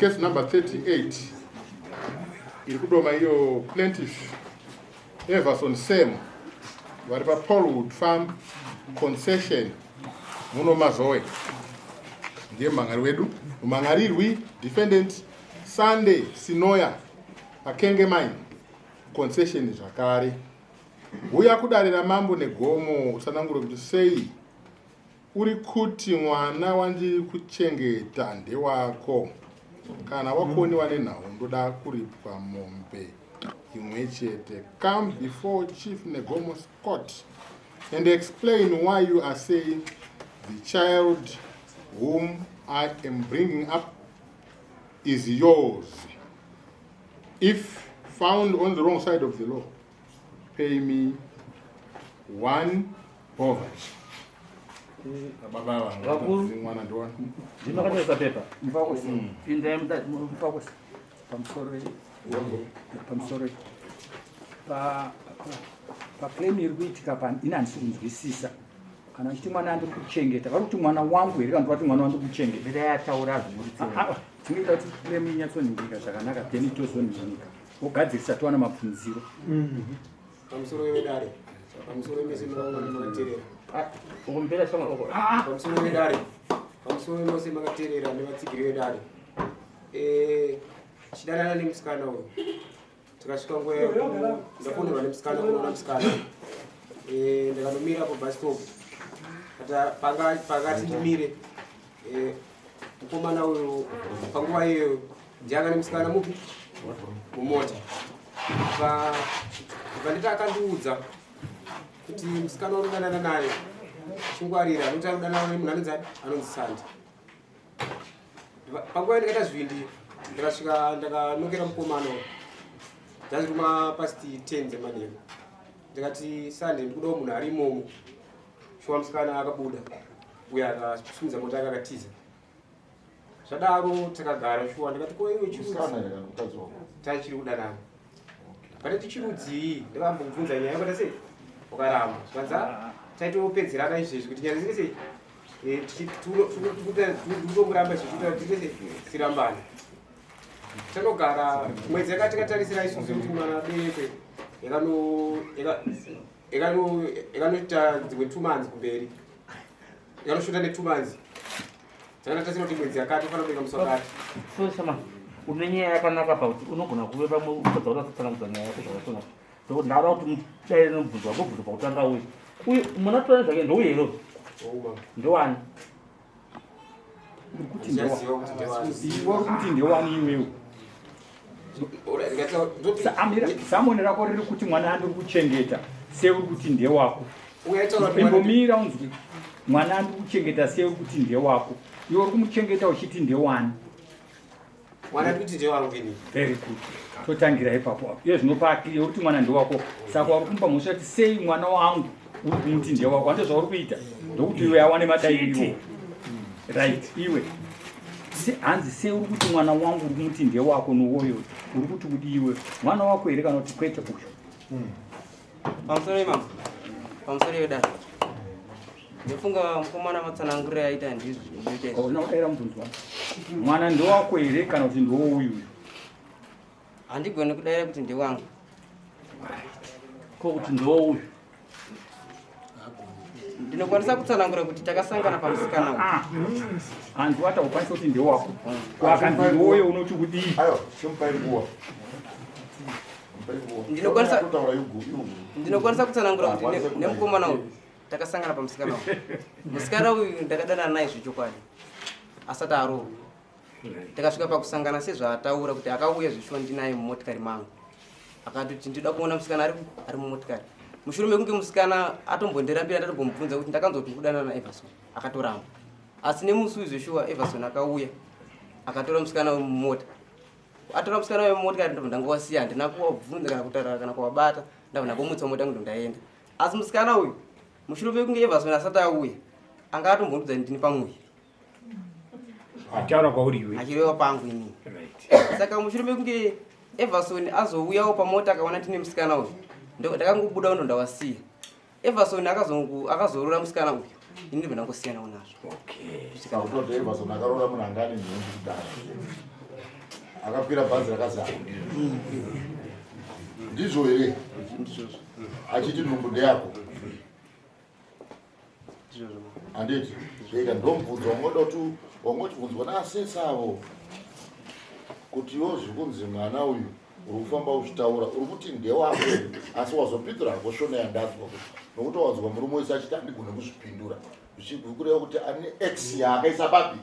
case number 38. Irikudoma iyo plaintiff Everson Sem varipa Paulwood Farm concession muno Mazoe. Ndiye mangari wedu. Mangarirwi defendant Sunday Sinoya Akenge Mine concession zvakare. Uya kudarira mambo Negomo usananguro kuti sei uri kuti mwana wandiri kuchengeta ndewako kana wakoniwa nenhau ndoda kuripwa mombe imwe chete. Come before Chief Negomo's court and explain why you are saying the child whom I am bringing up is yours. If found on the wrong side of the law, pay me 1 Vorwira. Claim irikuitika pani inanisi kunzwisisa kana uchiti mwana andiri kuchengeta vari kuti mwana wangu here kana kuti mwana wandiri kuchengeta ndayataura zvinoita kuti claim inyatsoningirika zvakanaka then itozoningirika wogadzirisa towana mabvunziro pamusoro wedare pamusoro mese makaterera ukombera soma pamusoro wedare pamusoro mose makaterera nevatsigiri wedare chidanana nemusikana uyu tikasvika nguva ndafonderwa nemusikana kunoona musikana ndakanomira pabus stop pakati ndimire mukomana uyu panguva iyoyo ndianga nemusikana mupi mumota vanditi akandiudza kuti musikana unodanana naye chingwarira anoita anodanana nemunhu anonzani anonzi Sandi. Panguva ndikaita zvindi ndikasvika ndakanokera mukomana ndaziruma past 10 dzemademo ndikati Sandi ndikudawo munhu ari imomo shuwa musikana akabuda uye akasimudza mota yake akatiza zvadaro takagara shuwa ndikati ko iwe tachiri kudanana pane tichirudzii ndakambobvunza nyaya yakata sei ukaramba zvanza taitopedzerana izvezvi kuti nyaya dzine sei titomuramba izvezvi tirambana tanogara mwedzi yakatikatarisira isusu kuti mwana aberekwe yakanoita dzimwe 2 months kumberi yakanoshuta ne 2 months takatarisira kuti mwedzi yakati fana kubeka musi wakati une nyaya yakanaka pauti unogona kuve pamwe upedza utatsanangudza nyaya yako zvakasona ndokuti ndada kuti muchaire nomubvunzo wako bvunzo pautanga uyu uyu muna toane zvake ndouye iro ndowani kuti ndewani iwewo samoni rako riri kuti mwana andiri kuchengeta seuri kuti ndewako imbomira unzwi mwana andiri kuchengeta seuri kuti ndewako iwe uri kumuchengeta uchiti ndewani mwana kuti ndewangu ini very good totangira ipapo iyo zvinopakira kuti mwana ndewako saka uri kumupa mhosva kuti sei mwana wangu uri kumuti ndewako ande zvauri kuita ndokuti iwe awane madairiwo right iwe hanzi sei uri kuti mwana wangu uri kumuti ndewako nowoyo uri kuti kudiwe mwana wako here kana kuti kwete uyo pamusoro imamo pamusoro yodaro ndofunga mukomana matsanangurira aita handizvo unodaira mubvunzo wako mwana ndewako here kana kuti ndewouyu handigoni kudaira kuti ndewangu ko kuti ndewouyu ndinokwanisa kutsanangura kuti takasangana pamusikana hanzi wata ukwanisa kuti ndewako wakanzi ndewoyo unoti kudii ndinokwanisa kutsanangura kuti nemukomana uyu takasangana pamusikana uyu musikana uyu ndakadana naye zvechokwadi asati arohwa takasvika pakusangana sezvaataura kuti akauya zvishuwa ndinaye mumotikari mangu akati ndida kuona musikana ari mumotikari mushure mekunge musikana atombondirambira ndatombomubvunza kuti ndakanzoti kudanana naEverson akatoramba asi nemusi wezveshuwa Everson akauya akatora musikana mumota atora musikana wemumotikari ndobva ndangowasiya handina kuwabvunza kana kutaura kana kuwabata ndabva ndangomutsa mota kuti ndaenda asi musikana uyu mushure mekunge Everson asati auya anga atombondudza ndini pamwiri ataura kwauri iwe achireva pangu inini saka mushure mekunge Everson azouyawo pamota akaona tine musikana uyu ndakangobuda ndo ndawasiya Everson akazorora musikana uyu ini ndibva ndangosiyanawo nazvo Everson akarora munhu angani ndikudaro akakwira bhazi rakazara ndizvo here achiti nhumbu ndeyako handiti eka ndomubvunza wangochibvunzwa naasesavo kuti iwo zvikunzi mwana uyu uri kufamba uchitaura uri kuti ndewako asi wazopindura hakoshona yandazwa nokuti wazwa murume wese achiti andigone kuzvipindura zvichikureva kuti ane x yaakaisa papi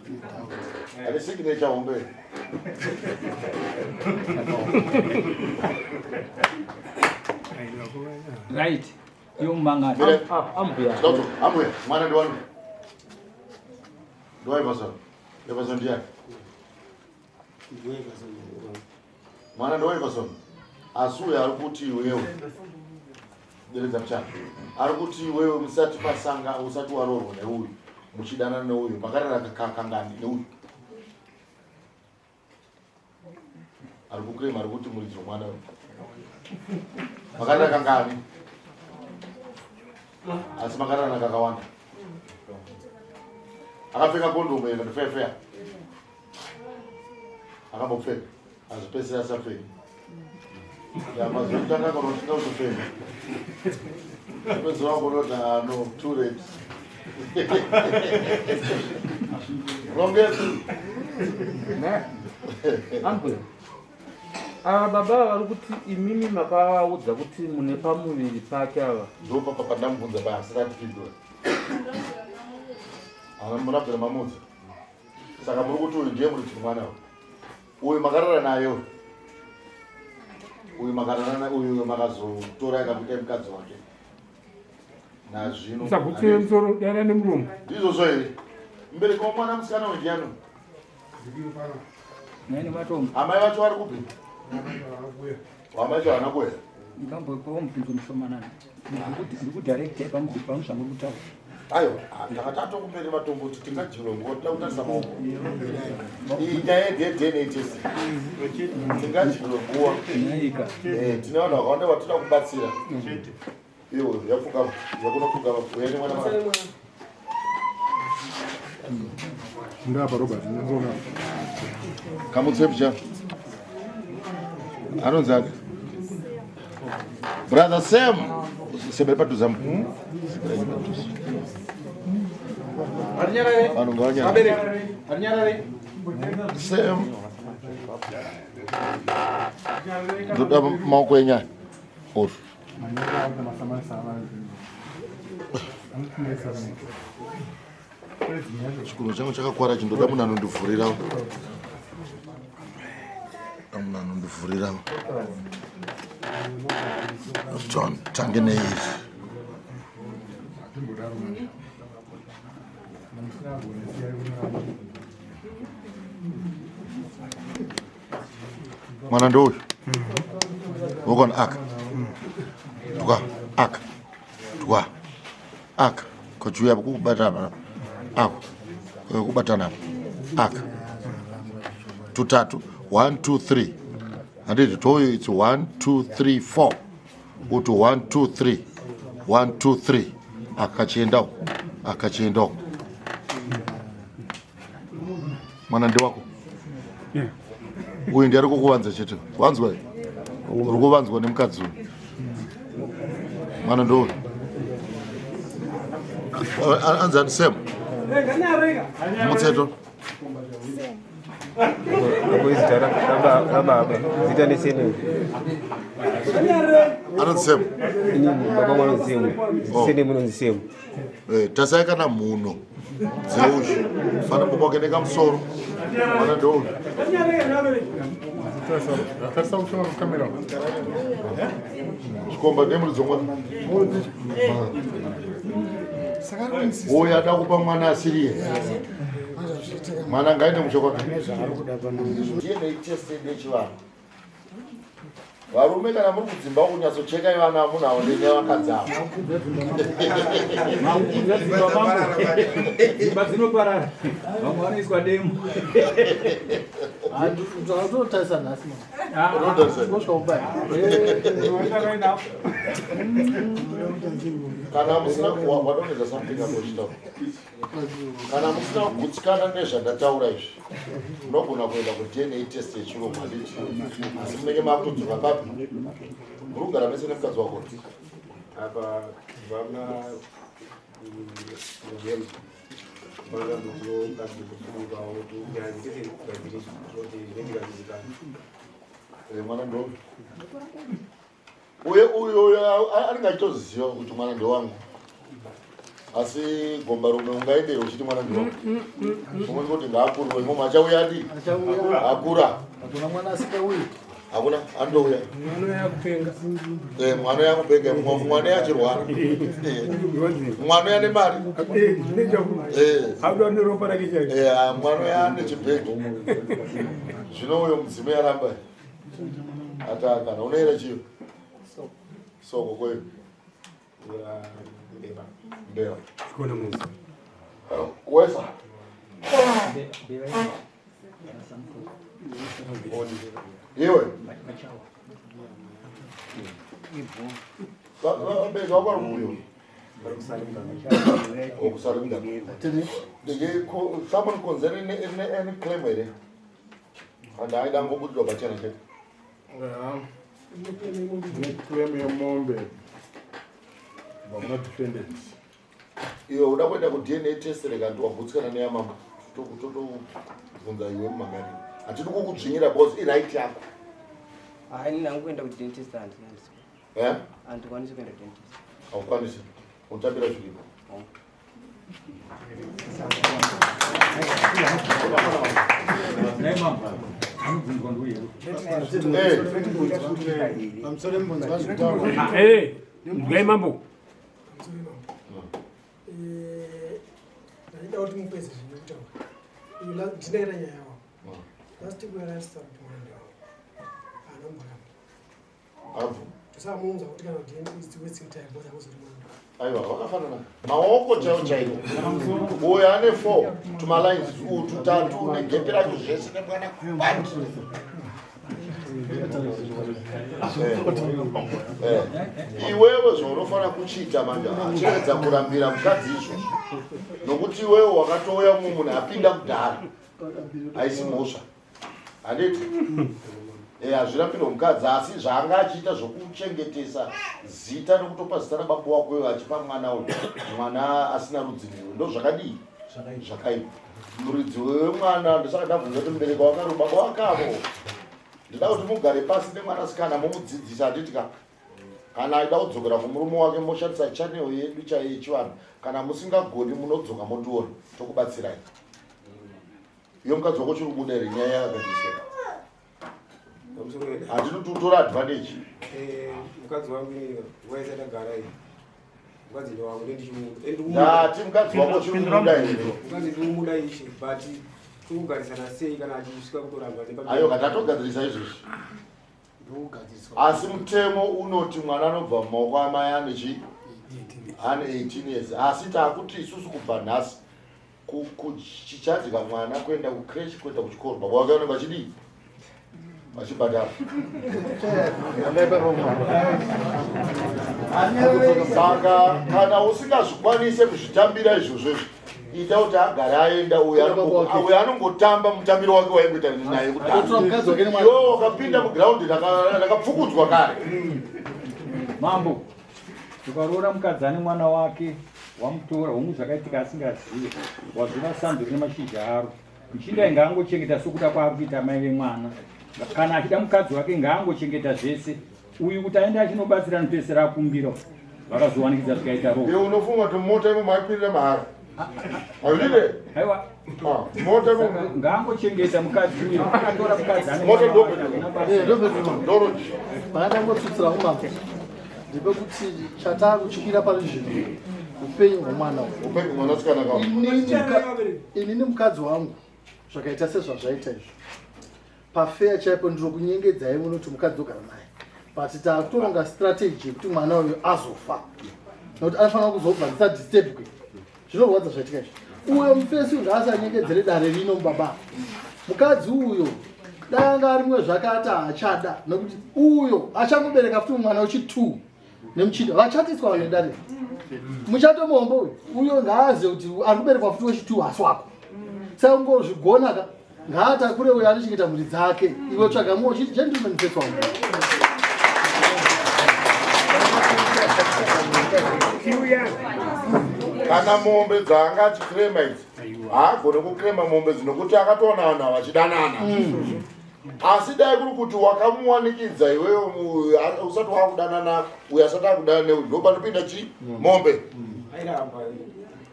ane signature hombe right yomangana ambuya mwana ndiwanu ndiwaivason evason ndiani mwana ndiwaivason asi uyo ari kuti iwewe deredza muchana ari kuti iwewe musati pasanga usati waroorwa neuyu muchidanana neuyu makarara kakangani neuyu ari kukrema ari kuti muridzi womwana makarara kangani asi makarara kakawanda akapfeka kondomu eka ndifefeya akambopfeka azipesera asapfeka mazotanga kanotinga uzopfeka apedzwa kunota no too late rongezi ava baba vari kuti imimi makaudza kuti mune pamuviri pake ava ndopapa pandamubvunza paasiratipindura munabvira mamudza saka muri kuti uyu ndiye muridzi mwana uyu makarara nayo uyu makarara uyu makazotora akakuita mukadzi wake nazvino sagutsire musoro dana nemuromo ndizvozvo here mbereki wamwana musikana wendiano nani matombo amai vacho vari kupi amai vacho havana kuya ndambopawo mupinzo mushomanana ndikudirekta pamushamuri kutaura aiwa ndakati atokumberi matombo kuti tingadyirwe nguva toda kutarisa maoko iyi nyaya yednatest tingadyirwe nguva tine vanhu vakawanda vatoda kubatsira iwo yapfukama yakunopfukama uya nemwana ndapa robert ndona kamutsepcha anonzi ake brother Sam sebere padhuza Sam ndoda maoko enyaya ofu chikunhu changu chakakwara chindoda munhu anondivhurirawo munhu anondivhurirawo john tange neiri mwana ndouyu wokona aka twa aka twa aka kochiuya kukubatana ako kubatana aka tutatu 1 2 3 handiti toyo it's 1 2 3 4 uti 1 2 3 1 2 3 akachiendawo akachiendawo mwana ndi wako uyu ndi ari kukuvanza chete wanzwa uri kuvanzwa nemukadzi uyu mwana ndouyu anzani Sam mutseto anonzi Sam tasai kana mhuno dzeuzvi fana kumoke nekamusoro mwana ndouyu zvikomba nemuridzi womwana uyu ada kupa mwana asiriye mwana ngaine muchokwake ndiye teste yechivanhu varume kana muri kudzimba kunyatsocheka ivana munhu avo nenyavakadzavo dzimba dzinoparara vamwe vanoiswa demo Totaisa nhasi kana musina wadonedza something akochitaura kana musina kugutsikana nezvandataura izvi unogona kuenda kudna test yechirungu handiti asi munenge makutodzoka papi muri kugara mese nemukadzi wako apa vana mugemu mwana ndombi uye uyo anenge achitoziva kuti mwana ndewangu asi gomba rumwe ungaendera uchiti mwana ndewangu umwe kuti ngaakuru weimomo achauya adi akura hakuna mwana asikauyi hakuna andouya mwana yakupenga mwana yachirwara mwana yane mari mwana yane chibhegi zvino uyo mudzime yaramba atakana unoera chiyo soko kweyo mbeva wesa iwe bega wakwari kuyo okusalimda someone konzera any claim here and aida ngobudzwa bachana chete claim yemombe vamuna defendants iwe uda kuenda kudna test rekanti wagutsikana neyamama totobvunza iwe mumangari hatidi kukudzvinyira because iright yako haini kuenda kudentist handikwanisi kuenda dentist haukwanisi unotambira zviripo ndgai mambo ndaida kuti mupedze zvinokutaura ndinaira nyaya yavo last week yarasita kuti mwanda anomboramba tosamuunza kuti kana kuti wasting time both akuzoti mwanda aiwa vakafanana maoko chaiwo chaiwo uyo ane 4 tumalines tutatu negepe racho zvese nemwana bandi iwewe zvaunofanira kuchiita manja achiedza kurambira mukadzi izvozvo nokuti iwewe wakatouya mumunhu apinda kudhara haisi mhosva handiti hazvirambirwa mukadzi asi zvaanga achiita zvokuchengetesa zita nokutopa zita rababa wakoyo achipa mwana uyu mwana asina rudzi newe ndo zvakadii zvakaipa muridzi wemwana ndosaka ndabvunza kuti mubereki wakaro baba wakavo ndida kuti mugare pasi nemwanasikana momudzidzisa handitika kana aida kudzokera kumurume wake moshandisa chanel yedu chaiyo yechivanhu kana musingagoni munodzoka mondiona tokubatsirai iyo mukadzi wako chiri kubuda here nyaya yakagatiseka hatidi tutora advantage mukadzi wangu waisatagara iyi mukadzi wangu ndati mukadzi wako chiri kumuda here mukadzi ndikumuda ishe but tikugarisana sei kana achisvika kutoramba aiwa kati atogadzirisa izvozvi asi mutemo unoti mwana anobva mumaoko amai ane 18 years asi taakuti isusu kubva nhasi kuchichadzika mwana kuenda kucreche kuenda kuchikoro baba wake anenge achidii achibhadhara saka kana usingazvikwanise kuzvitambira izvozvo ita kuti agare aenda uyo anongotamba mutambiro wake waingoita naye kudhara iwo wakapinda mugiraundi ndakapfukudzwa kare mambo tukaroora mukadzi ane mwana wake wamutora humwe zvakaitika asingazive wazvina sanduri nemashizha aro michinda ngaangochengeta sokuda kwaari kuita mai vemwana kana achida mukadzi wake ngaangochengeta zvese uyu kuti aende achinobatsira nopesera akumbira vakazowanikidza zvikaita roho iwe unofunga kuti mota imo maipirira mahara audire aiwa mota ngaangochengeta mukadzi uyu akatora mukadzi ane mota ndoro pandangotutsira umambo ndepekuti chatakuchikwira pari zvino upenyu hwemwana upenyu mwanasikana kao inini mukadzi wangu zvakaita sezvazvaita izvo pafeya chaipo ndiro kunyengedzai munoti mukadzi ogara naye but takutoronga strategy yekuti mwana uyu azofa nokuti anofanira kuzobva ndisadisturbwe zvinorwadza zvaitika izvo uyo mufesi ngaasanyengedzere dare rino mubaba mukadzi uyo danga rimwe zvakati achada nokuti uyo achangobereka futi mwana wechi2 nemuchida vachatiswa vanendare muchatomombo uyo ngaaze kuti ari kuberekwa futi wechi2 hasi wako saka ungozvigonaka ngaatakure uyo anochengeta mhuri dzake iwe tsvaga muo gentleman festival kana mombe dzaanga achikrema idzi haagone kukrema mombe dzinokuti akatoonana vachidanana asi dai kuri kuti wakamuwanikidza iweyo usati wakudanana uyo asati akudana neuyu ndopanopinda chi mombe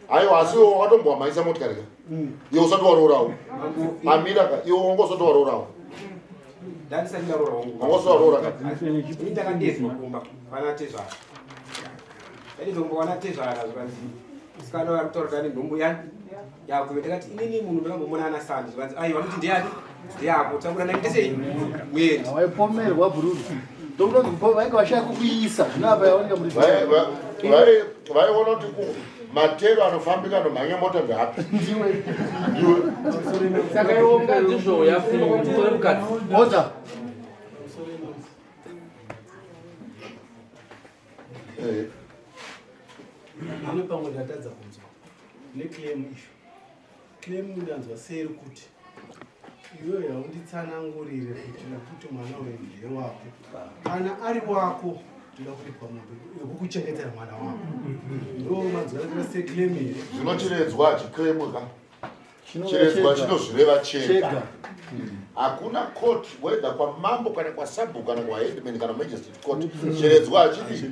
aiwa asi iwe wakatombowamaisa motikari ka iwe usati warorawo amira ka iwe wanga usati warorawo wanga waroora ka sikana varikutaura nenhumbu yani yakuve takati inini munhu ndakambomona ana sandi zvanzi aiwa kuti ndiani ndiyako tambura naitesei muendi waipomerwa bhururu ndokuti vainge vashaya kukuisa zvinapa yaoneka muri vaiona kuti matero anofambika nomhanya mota ndeapi saka iwo mukadzi zvo yafunga kuti tore mukadzi mota ane pamwe ndatadza kunzwa neclaim isho claim ndanzwa seri kuti iweyo haunditsanangurire kuti nekuti mwana uyu ndiye wako kana ari wako ndoda kuipa mombe yekukuchengetera mwana wako ndo manzwarakira seclaim here zvinochinedzwa achiklemuka chiredzwa chinozvireva chega hakuna court whether kwamambo kana kwasabu kana kwaheadman kana magistrate court chiredzwa achidi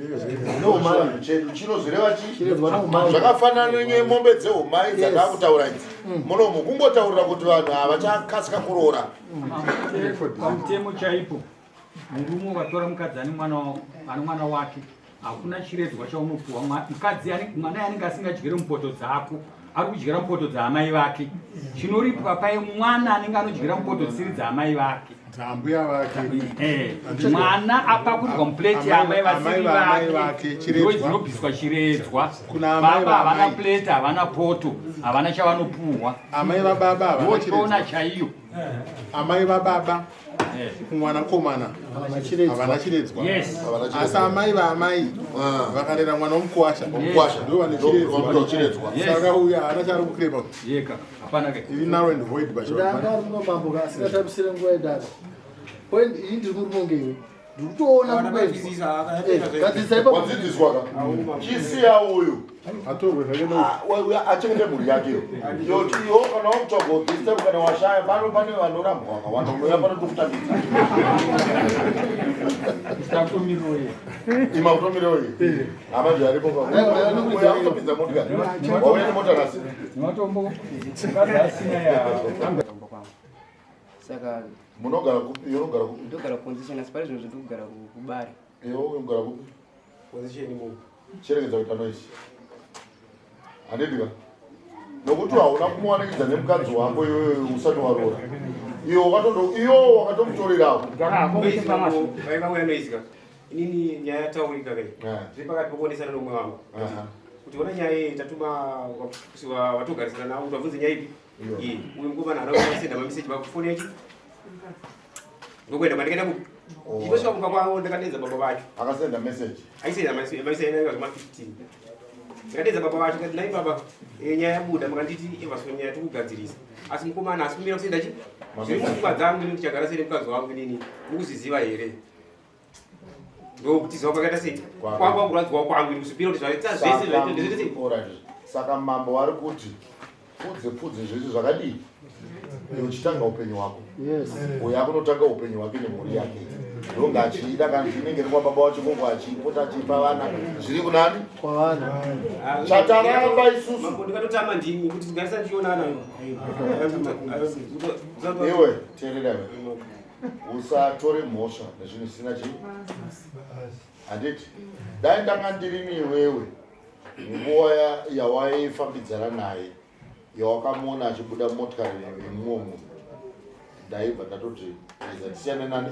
chedu chinozvireva chi zvakafanana nemombe dzeumai dzandakutaura idzi munomu kungotaurira kuti vanhu havachakasika kuroora pamutemo chaipo murume ukatora mukadzi ane mwana wake hakuna chiredzwa chaunopuwa mukadzi mwana yanenge asingadyiri mupoto dzako ari kudyira mupoto dzaamai vake chinoripwa pai mwana anenge anodyira mupoto dzisiri dzaamai vake dzambuya vake mwana apakudwa mupleti yaamai vasiri vake ndo dzinobviswa chiredzwa baba havana pleti havana poto havana chavanopuhwa amai vababa ndochiona chaiyo amai vababa kumwanakomana havana chiredzwa asi amai vaamai vakarera mwana womukwasha ndo vane chiredzwa saka uyo haana chaari kukrema iri narrow and void ndanga ari munomamboka asingatambisire nguva yedada point iyi ndiri murumongeiwe ndiri kutoona kudzidziswaka chisiya uyu achengete mhuri yakeyo yoti iwo kana wakutsvagodhistep kana washaya pano pane vanorambwa wakawanoya pano tokutambidza imakutomiroye amazvi aripo akutopinza motikari wauya nemota nasi saka munogara kupi yonogara kupi ndogara position asi pari zvinhu zvindikugara kubari iwo unogara kupi position mu cherekedza kuita noisi handidika nokuti hauna kumuwanikidza nemukadzi wako iwewe usati waroora iwo wakatomutorerawo vaivauya noizika inini nyaya yataurika kai zviri pakati pokuonesana nomwe wangu kuti ona nyaya iyi tatuma watogarisana navo kuti wabvunze nyaya ipi uyu mukomana anaasenda mameseji pakufoni yachi ndokuenda kwandikaenda kupi ndikosvika kumba kwavo ndakadedza baba vacho akasenda meseji aisenda mameseji zvama 15 ndikadedza baba vacho kati nai baba nyaya yabuda makanditi evaswa nyaya tikugadzirisa asi mukomana asi kumira kusenda chi zviri mupfungwa dzangu ini tichagara sei nemukadzi wangu inini mukuziziva here ndokutiziva kwakaita sei kwanga kuradzwa kwangu ini kusipira kuti zvaita zvese zvaita sei saka mambo vari kuti pfudze zvese zvakadii uchitanga upenyu hwako uyo akunotanga upenyu hwake nemhuri yake ndonga achiida kana zvinenge ri kwababa wacho kongo achipota achipa vana zviri kunani kwavana chataramba isusu ndikatotama ndimi kuti tigarisa ndichionana iwe teerera usatore mhosva nezvinhu zvisina chii handiti dai ndanga ndirini iwewe nguva yawaifambidzana naye yawakamuona achibuda motikari yemumwe munhu ndaibva ndatoti tisiyane nani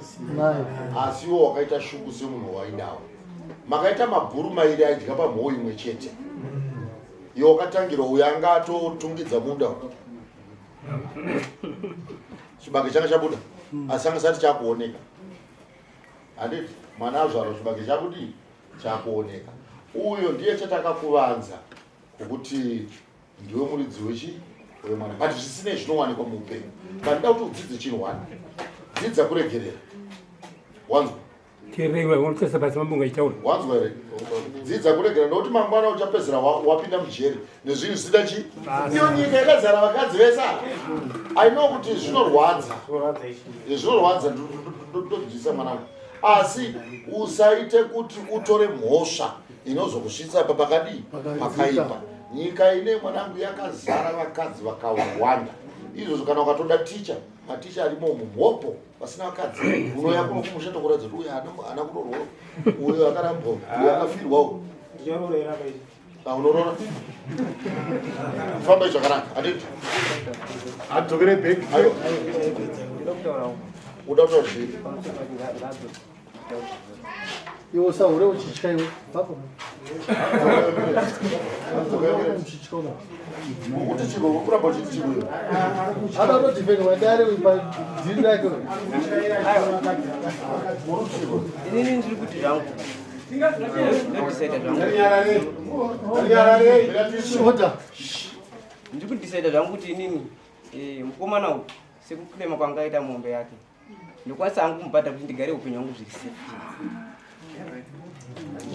asi iwo wakaita shuku semunhu waidawo makaita mabhuru mairi aidya pamhoo imwe chete iwo wakatangira uyo anga atotungidza munda chibage changa chabuda asi anga sati chakuoneka. Handiti mwana azvarwa chibage chakudii chakuoneka. Uyo ndiye chatakakuvanza kuti ndiwe muridzi wemwana, but zvisinei zvinowanikwa muupenyu. Pandida kuti udzidze chinhu wani, dzidza kuregerera. Wanzwa? Wanzwa here? Dzidza kuregerera ndokuti mangwana uchapedzera wapinda mujeri nezvinhu zvisina chi. Iyo nyika yakazara vakadzi vese. I know kuti zvinorwadza. Zvinorwadza ndodzidzisa mwana wangu. Asi usaite kuti utore mhosva inozokusvitsa pakadii pakaipa. Nyika ine mwanangu yakazara vakadzi vakawanda. Izvozvo kana ukatoda ticha, maticha arimo mumhopo pasina vakadzi, unoya kuno kumusha tokuratidza kuti uyu haana kurorwa, uyu akarambwa, uyu akafirwa. Unorora? Famba zvakanaka, handiti? Adzokere back. Uda kutaura zviri. Iwo saure uchitya iwe. Papo. Kuti chiko kuramba uchiti chiko iwe. Ada to defend wadare wipa dili like. Inini ndiri kuti zvangu. Ndiri kudecide zvangu kuti inini mukomana uyu sekuklema kwangaita mombe yake. Ndikwanisa hangu kumubhadha kuti ndigare upenyu hwangu zviri safe.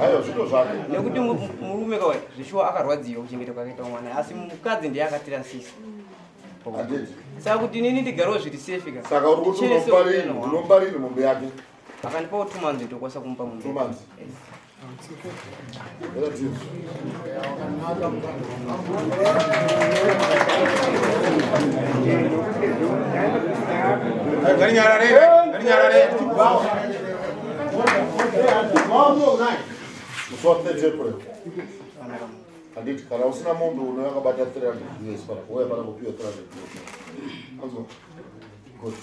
Ayo zvito zvake. Nekuti murume kawai zvishuwa akarwadziwa kuchengeta kwakaita mwana, asi mukadzi ndiye akatira sisi. Saka kuti inini ndigarewo zviri safe ka. Saka uri kuti unombariri mombe yake. Akandipawo 2 months ndokwanisa kumupa mombe. 2 months. Handiti kana usina mombe unoyakabata 300 US para uya para kupiwa 300 US. Azwa. Good.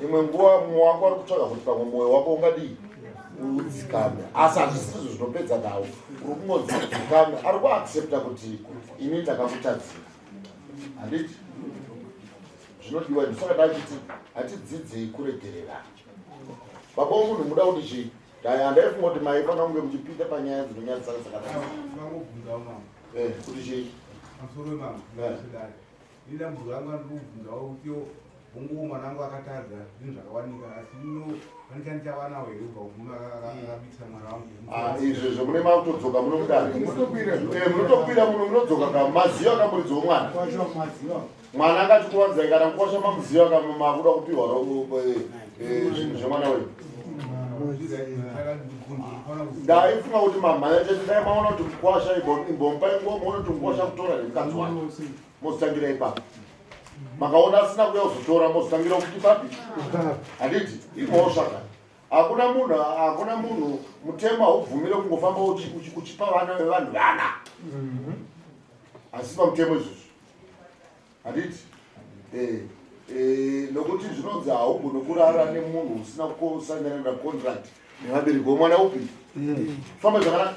Imwe nguva mumwe wako ari kutsvaka kuti pamwe mwoyo wako ungadii udzikame, asi hazvisizvo zvinopedza nawo. Uri kungodzikame, ari kuaccepta kuti ini ndakakutadzira. Handiti zvinodiwa ini, saka ndachiti hatidzidzei kuregerera. Baba womunhu muda kuti chii? Handaifunga kuti maifana kunge muchipinda panyaya dzinonyadzisa dzakadaro. Kuti chii? Masoro mama, ndida mbuzi wangu andikubvunzawo kuti bungu mwanangu akatadza zvinhu zvakawanika, asi wanika ndichawana here ubva kuguma akabitisa mwana wangu. Izvezvo mune makutodzoka muno mudare. Munotokwira muno munodzoka kamaziyo akamuridzi womwana. Mwana angati kuwanzai kana kukwasha mamuziyo akamakuda kupiwa zvinhu zvemwana wedu. Ndaifunga kuti mamhanya chete dai maona kuti mukwasha ibomba inguva muone kuti mukwasha kutora nemukadzi wake. Mozitangira ipapo. Makaona asina kuya kuzotora mozitangira kuti papi. Handiti imhosva kana. Hakuna munhu mutemo haubvumire kungofamba uchipa vana vevanhu vana. Asi pamutemo izvozvo. Handiti? Nokuti zvinonzi haugoni kurara nemunhu usina kusanganira contract nevabereki vomwana upi. Famba zvakanaka.